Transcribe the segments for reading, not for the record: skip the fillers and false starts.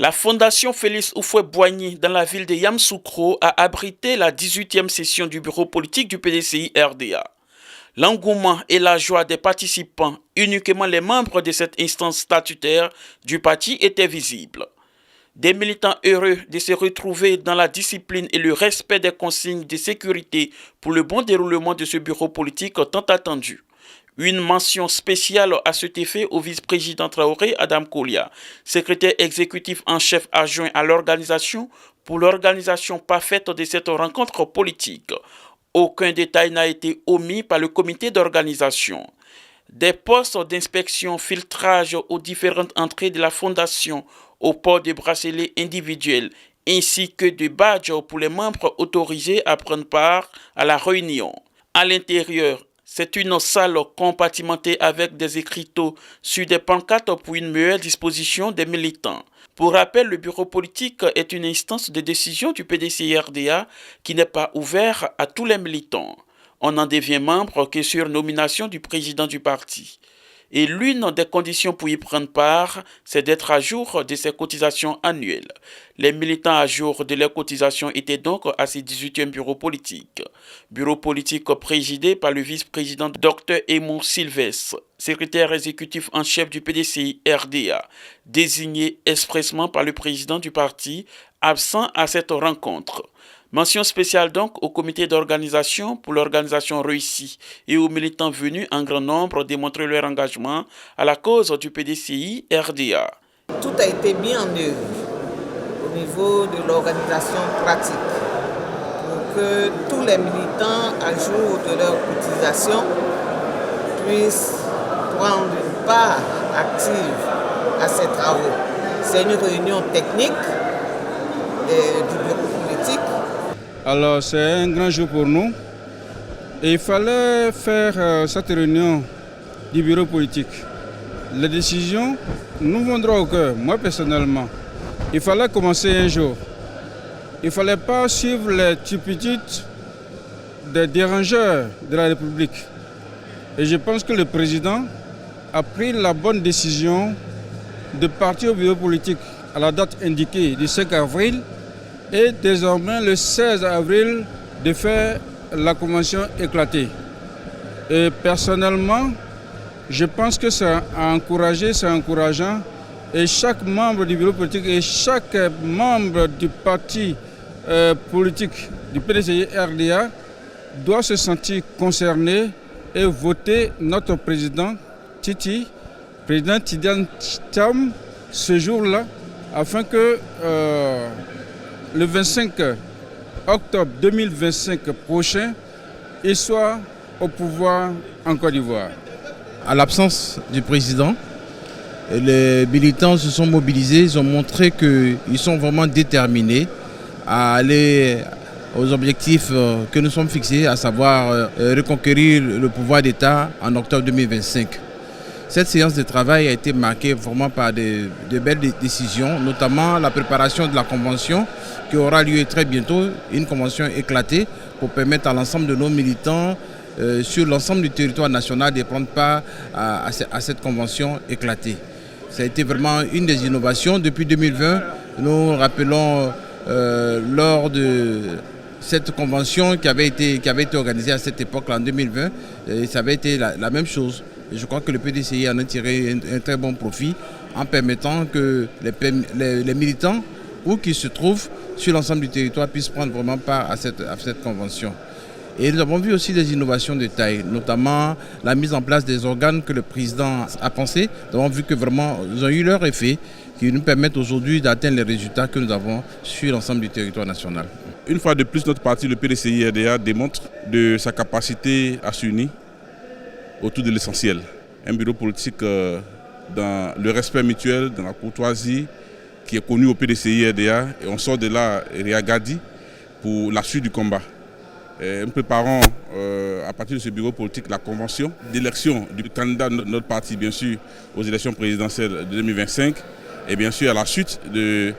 La Fondation Félix Houphouët-Boigny dans la ville de Yamoussoukro a abrité la 18e session du bureau politique du PDCI RDA. L'engouement et la joie des participants, uniquement les membres de cette instance statutaire du parti, étaient visibles. Des militants heureux de se retrouver dans la discipline et le respect des consignes de sécurité pour le bon déroulement de ce bureau politique tant attendu. Une mention spéciale à cet effet au vice-président Traoré Adam Kolia, secrétaire exécutif en chef adjoint à l'organisation, pour l'organisation parfaite de cette rencontre politique. Aucun détail n'a été omis par le comité d'organisation. Des postes d'inspection, filtrage aux différentes entrées de la fondation, au port de bracelets individuels, ainsi que de badges pour les membres autorisés à prendre part à la réunion. À l'intérieur, c'est une salle compartimentée avec des écriteaux sur des pancartes pour une meilleure disposition des militants. Pour rappel, le bureau politique est une instance de décision du PDCI-RDA qui n'est pas ouvert à tous les militants. On n'en devient membre que sur nomination du président du parti. Et l'une des conditions pour y prendre part, c'est d'être à jour de ses cotisations annuelles. Les militants à jour de leurs cotisations étaient donc à ce 18e bureau politique. Bureau politique présidé par le vice-président Dr Aymon Sylvestre, secrétaire exécutif en chef du PDCI RDA, désigné expressément par le président du parti, absent à cette rencontre. Mention spéciale donc au comité d'organisation pour l'organisation réussie et aux militants venus en grand nombre démontrer leur engagement à la cause du PDCI RDA. Tout a été mis en œuvre au niveau de l'organisation pratique pour que tous les militants à jour de leur cotisation puissent prendre une part active à ces travaux. C'est une réunion technique du bureau politique. Alors c'est un grand jour pour nous et il fallait faire cette réunion du bureau politique. Les décisions nous vont droit au cœur, moi personnellement. Il fallait commencer un jour. Il ne fallait pas suivre les turpitudes des dérangeurs de la République. Et je pense que le président a pris la bonne décision de partir au bureau politique à la date indiquée du 5 avril et désormais le 16 avril de faire la convention éclatée. Et personnellement, je pense que c'est encouragé, c'est encourageant. Et chaque membre du bureau politique et chaque membre du parti politique du PDCI RDA doit se sentir concerné et voter notre président Titi, président Tidiane Thiam, ce jour-là, afin que le 25 octobre 2025 prochain, il soit au pouvoir en Côte d'Ivoire. À l'absence du président, les militants se sont mobilisés, ils ont montré qu'ils sont vraiment déterminés à aller aux objectifs que nous sommes fixés, à savoir reconquérir le pouvoir d'État en octobre 2025. Cette séance de travail a été marquée vraiment par de belles décisions, notamment la préparation de la convention qui aura lieu très bientôt, une convention éclatée pour permettre à l'ensemble de nos militants sur l'ensemble du territoire national de prendre part à cette convention éclatée. Ça a été vraiment une des innovations. Depuis 2020, nous rappelons lors de cette convention qui avait été organisée à cette époque en 2020, ça avait été la même chose. Et je crois que le PDCI en a tiré un très bon profit en permettant que les militants, où qu'ils se trouvent sur l'ensemble du territoire, puissent prendre vraiment part à cette convention. Et nous avons vu aussi des innovations de taille, notamment la mise en place des organes que le président a pensé. Nous avons vu que vraiment ils ont eu leur effet, qui nous permettent aujourd'hui d'atteindre les résultats que nous avons sur l'ensemble du territoire national. Une fois de plus, notre parti, le PDCI-RDA, démontre de sa capacité à s'unir autour de l'essentiel. Un bureau politique dans le respect mutuel, dans la courtoisie, qui est connu au PDCI-RDA. Et on sort de là réagadi pour la suite du combat. Nous préparons à partir de ce bureau politique la convention d'élection du candidat de notre parti, bien sûr, aux élections présidentielles de 2025. Et bien sûr, à la suite de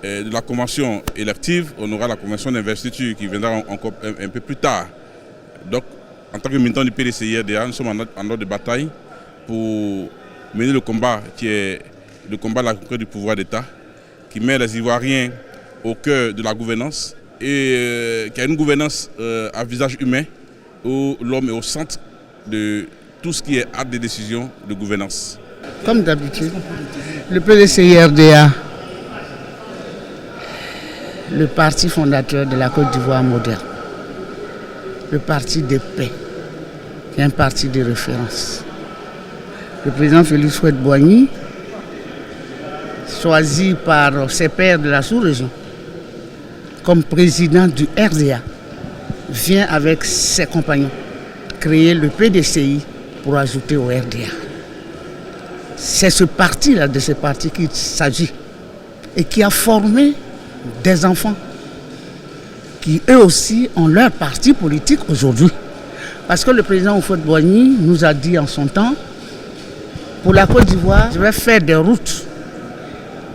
la convention élective, on aura la convention d'investiture qui viendra encore un peu plus tard. Donc, en tant que militant du PDCI-RDA, nous sommes en ordre de bataille pour mener le combat qui est le combat de la conquête du pouvoir d'État, qui met les Ivoiriens au cœur de la gouvernance et qui a une gouvernance à visage humain où l'homme est au centre de tout ce qui est acte de décision de gouvernance. Comme d'habitude, le PDCI-RDA, le parti fondateur de la Côte d'Ivoire moderne, le parti de paix, qui est un parti de référence. Le président Félix Houphouët-Boigny, choisi par ses pairs de la sous-région comme président du RDA, vient avec ses compagnons créer le PDCI pour ajouter au RDA. C'est ce parti-là, de ce parti qu'il s'agit et qui a formé des enfants qui eux aussi ont leur parti politique aujourd'hui. Parce que le président Houphouët-Boigny nous a dit en son temps, pour la Côte d'Ivoire, je vais faire des routes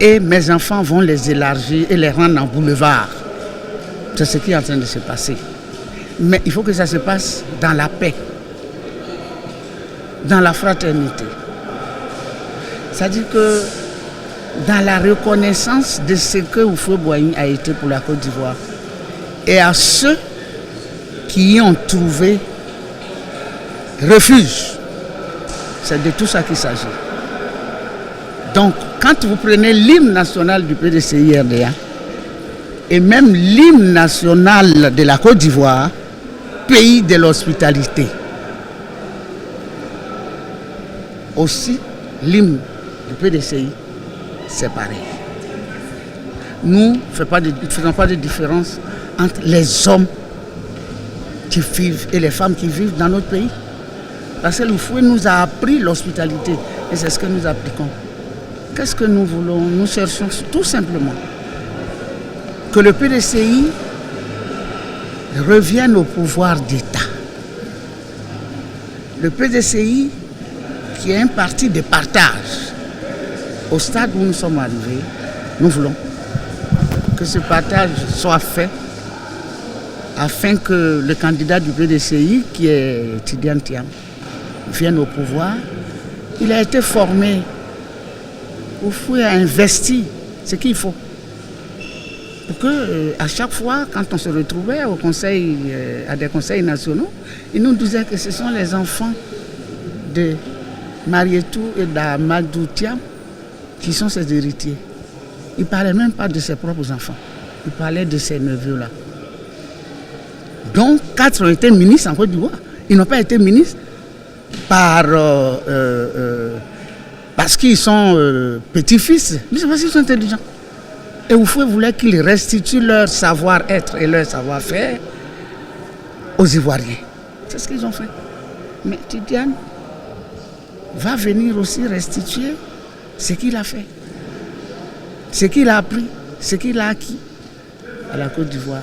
et mes enfants vont les élargir et les rendre en boulevard. C'est ce qui est en train de se passer. Mais il faut que ça se passe dans la paix, dans la fraternité. C'est-à-dire que dans la reconnaissance de ce que Houphouët-Boigny a été pour la Côte d'Ivoire et à ceux qui y ont trouvé refuge. C'est de tout ça qu'il s'agit. Donc, quand vous prenez l'hymne national du PDCI-RDA et même l'hymne national de la Côte d'Ivoire, pays de l'hospitalité, aussi l'hymne du PDCI, c'est pareil. Nous ne faisons pas de différence entre les hommes qui vivent et les femmes qui vivent dans notre pays. Parce que le fouet nous a appris l'hospitalité et c'est ce que nous appliquons. Qu'est-ce que nous voulons? Nous cherchons tout simplement que le PDCI revienne au pouvoir d'État. Le PDCI, qui est un parti de partage, au stade où nous sommes arrivés, nous voulons que ce partage soit fait afin que le candidat du PDCI, qui est Tidiane Thiam, vienne au pouvoir. Il a été formé. Houphouët a investi ce qu'il faut. Pour que, à chaque fois, quand on se retrouvait au conseil, à des conseils nationaux, il nous disait que ce sont les enfants de Marietou et d'Amadou Thiam qui sont ses héritiers. Il ne parlait même pas de ses propres enfants. Il parlait de ses neveux-là. Donc, 4 ont été ministres en Côte d'Ivoire. Ils n'ont pas été ministres parce qu'ils sont petits-fils. Mais c'est parce qu'ils sont intelligents. Et Houphouët voulait qu'ils restituent leur savoir-être et leur savoir-faire aux Ivoiriens. C'est ce qu'ils ont fait. Mais Tidiane va venir aussi restituer ce qu'il a fait, ce qu'il a appris, ce qu'il a acquis à la Côte d'Ivoire.